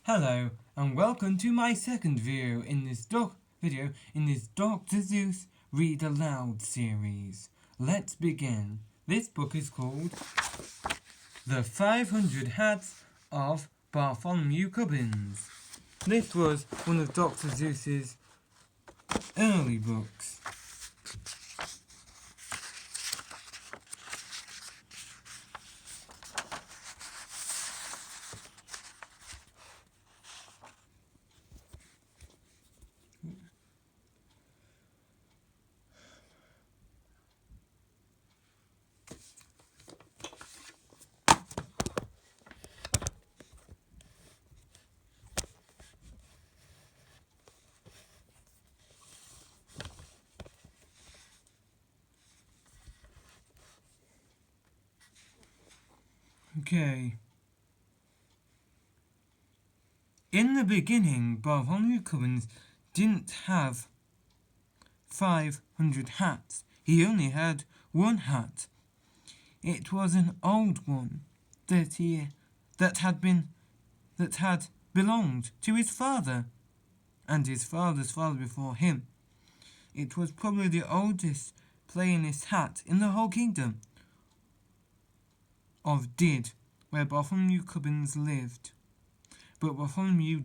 Hello and welcome to my second video in this Dr. Seuss Read Aloud series. Let's begin. This book is called The 500 Hats of Bartholomew Cubbins. This was one of Dr. Seuss's early books. Okay. In the beginning, Bartholomew Cubbins didn't have 500 hats. He only had one hat. It was an old one that had belonged to his father and his father's father before him. It was probably the oldest plainest hat in the whole kingdom of Did, where Bartholomew Cubbins lived. But Bartholomew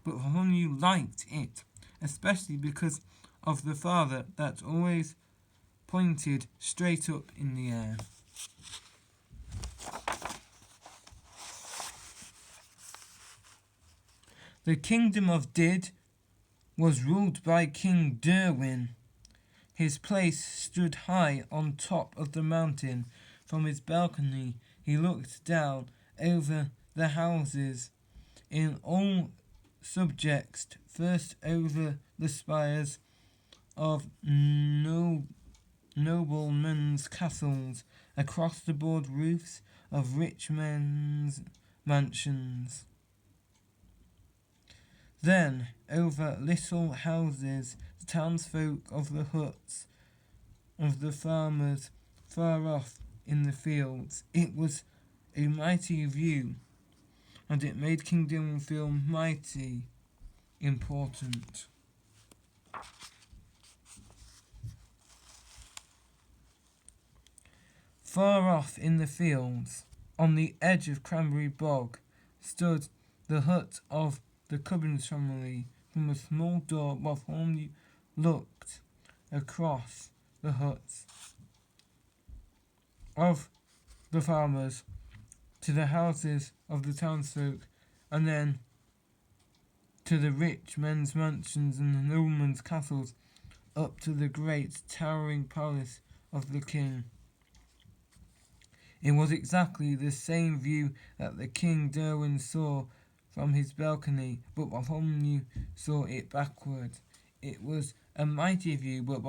Bartholomew liked it, especially because of the father that always pointed straight up in the air. The kingdom of Did was ruled by King Derwin. His place stood high on top of the mountain. From his balcony he looked down over the houses in all subjects, first over the spires of noblemen's castles, across the broad roofs of rich men's mansions. Then over little houses, the townsfolk of the huts of the farmers far off in the fields. It was a mighty view, and it made King Derwin feel mighty important. Far off in the fields, on the edge of Cranberry Bog, stood the hut of the Cubbins family. From a small door, Bartholomew looked across the huts of the farmers to the houses of the townsfolk, and then to the rich men's mansions and the noblemen's castles, up to the great towering palace of the king. It was exactly the same view that the King Derwin saw from his balcony, but Bartholomew saw it backward. It was a mighty view, but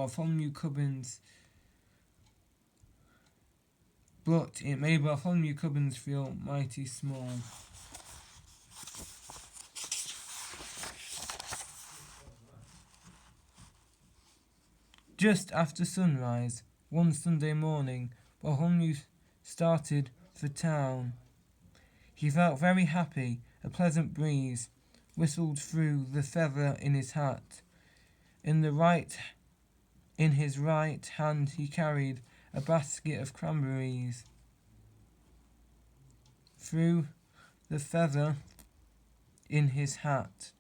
it made Bartholomew Cubbins feel mighty small. Just after sunrise, one Sunday morning, Bartholomew started for town. He felt very happy. A pleasant breeze whistled through the feather in his hat. In his right hand he carried a basket of cranberries. Through the feather in his hat.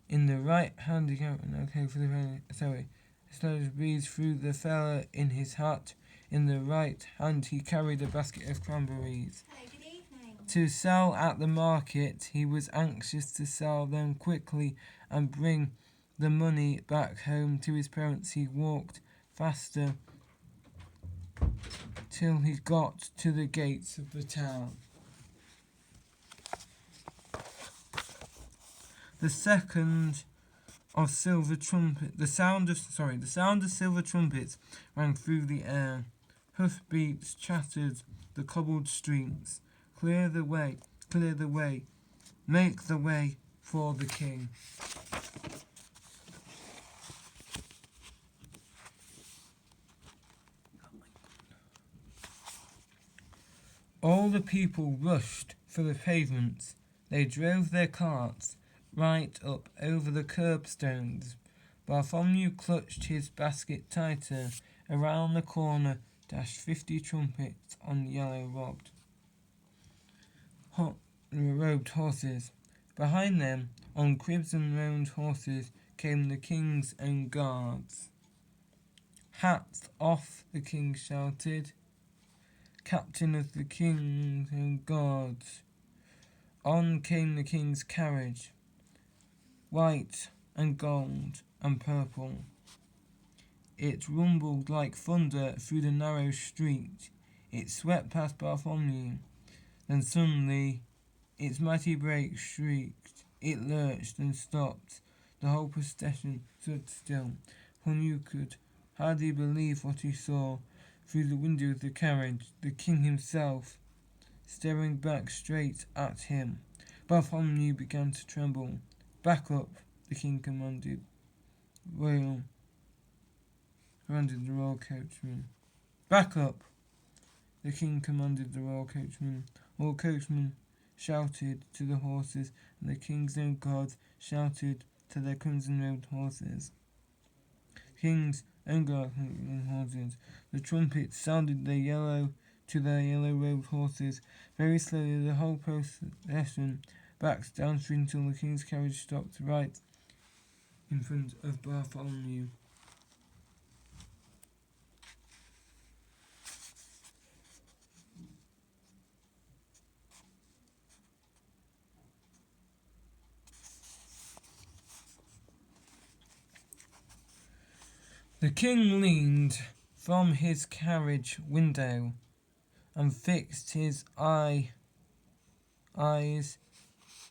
In the right hand he carried a breeze through the feather in his hat. In the right hand he carried a basket of cranberries. To sell at the market, he was anxious to sell them quickly and bring the money back home to his parents. He walked faster till he got to the gates of the town. The sound of silver trumpets rang through the air. Hoofbeats chattered the cobbled streets. Clear the way, make the way for the king. All the people rushed for the pavements. They drove their carts right up over the curbstones. Bartholomew clutched his basket tighter. Around the corner dashed 50 trumpets on yellow-robed horses. Behind them, on crimson-robed horses, came the king's own guards. "Hats off," the king shouted. Captain of the king's own guards. On came the king's carriage, white and gold and purple. It rumbled like thunder through the narrow street. It swept past Bartholomew. Then suddenly, its mighty brakes shrieked. It lurched and stopped. The whole procession stood still. Bartholomew could hardly believe what he saw. Through the window of the carriage, the king himself, staring back straight at him. Bartholomew began to tremble. "Back up," the king commanded the royal coachman. "Back up," the king commanded the royal coachman. All coachmen shouted to the horses, and the king's own guards shouted to their crimson-robed horses. King's own guards and horses. The trumpets sounded their yellow-robed horses. Very slowly the whole procession backed down the street until the king's carriage stopped right in front of Bartholomew. The king leaned from his carriage window and fixed his eyes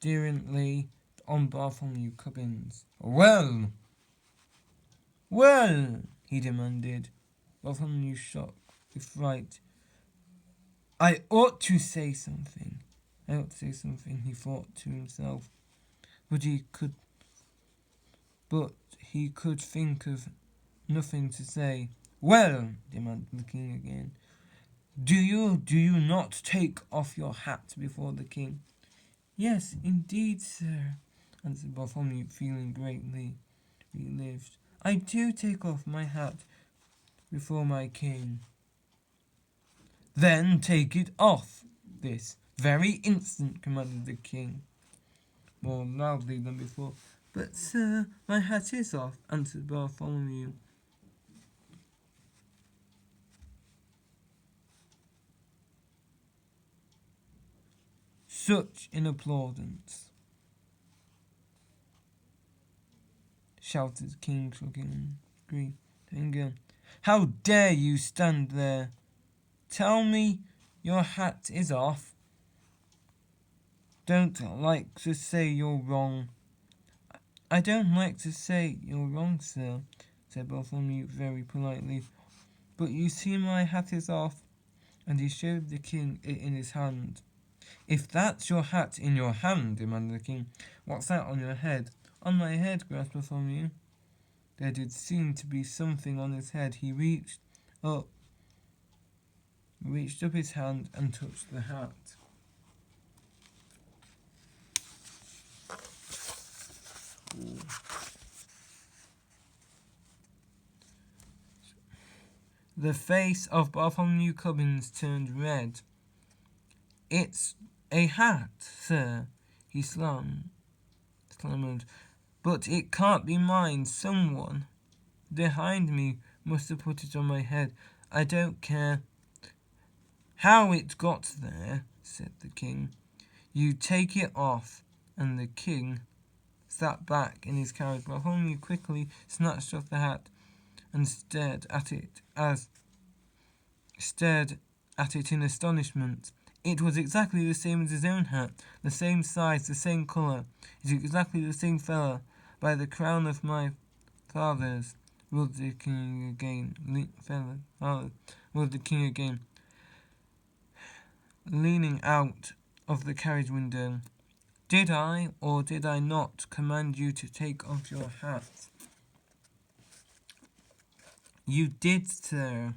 defiantly on Bartholomew Cubbins. Well, he demanded. Bartholomew shook with fright. I ought to say something, he thought to himself. But he could think of nothing to say. Well, demanded the king again. Do you not take off your hat before the king? Yes, indeed, sir, answered Bartholomew, feeling greatly relieved. I do take off my hat before my king. Then take it off this very instant, commanded the king, more loudly than before. But, sir, my hat is off, answered Bartholomew. Such an applaudance, shouted the king, looking angry. How dare you stand there? Tell me your hat is off. Don't like to say you're wrong. I don't like to say you're wrong, sir, said Bartholomew very politely. But you see my hat is off, and he showed the king it in his hand. If that's your hat in your hand, demanded the king, what's that on your head? On my head, grasped Bartholomew. There did seem to be something on his head. He reached up his hand and touched the hat. Ooh. The face of Bartholomew Cubbins turned red. It's a hat, sir, he stammered. But it can't be mine. Someone behind me must have put it on my head. I don't care how it got there, said the king. You take it off. And the king sat back in his carriage. Bartholomew quickly snatched off the hat and stared at it in astonishment. It was exactly the same as his own hat, the same size, the same colour. It was exactly the same fella. By the crown of my fathers, roared the king again, leaning out of the carriage window. Did I, or did I not, command you to take off your hat? You did, sir.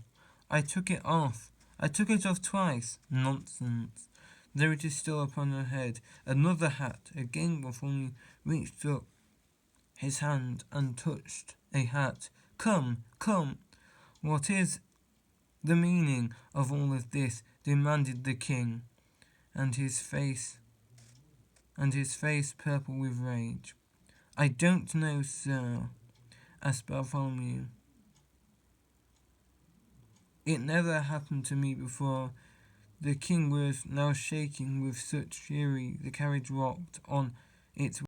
I took it off. I took it off twice. Nonsense. There it is still upon her head. Another hat. Again Bartholomew reached up his hand and touched a hat. Come, come. What is the meaning of all of this? Demanded the king, and his face purple with rage. I don't know, sir, asked Bartholomew. It never happened to me before. The king was now shaking with such fury the carriage rocked on its